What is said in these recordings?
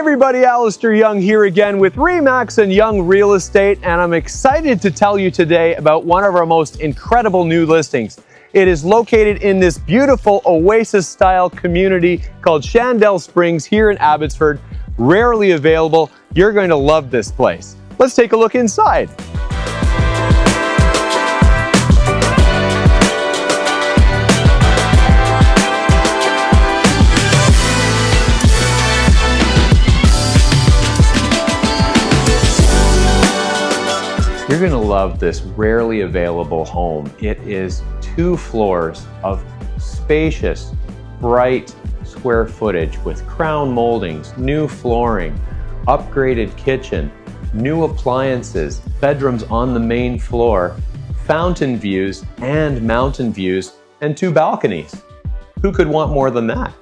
everybody, Alistair Young here again with Remax and Young Real Estate, and I'm excited to tell you today about one of our most incredible new listings. It is located in this beautiful oasis-style community called Shandell Springs here in Abbotsford. Rarely available. You're going to love this place. Let's take a look inside. You're going to love this rarely available home. It is 2 floors of spacious, bright square footage with crown moldings, new flooring, upgraded kitchen, new appliances, bedrooms on the main floor, fountain views and mountain views, and 2 balconies. Who could want more than that?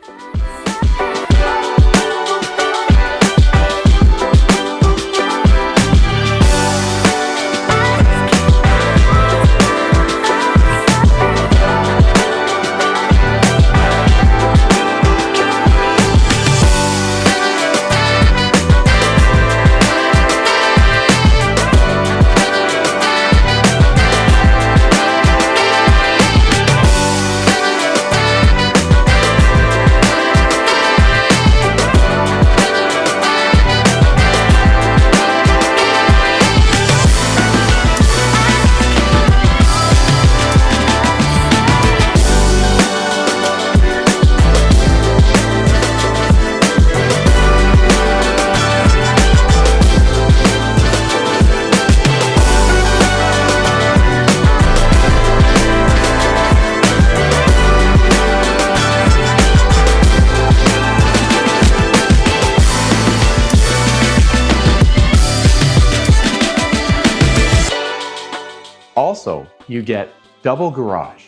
Also, you get double garage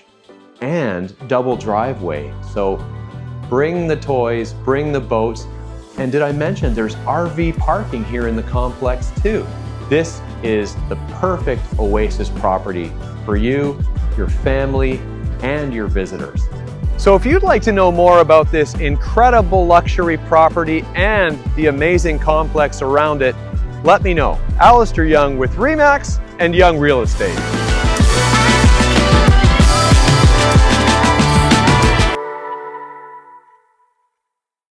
and double driveway. So bring the toys, bring the boats. And did I mention there's RV parking here in the complex too? This is the perfect oasis property for you, your family, and your visitors. So if you'd like to know more about this incredible luxury property and the amazing complex around it, let me know. Alistair Young with Remax and Young Real Estate.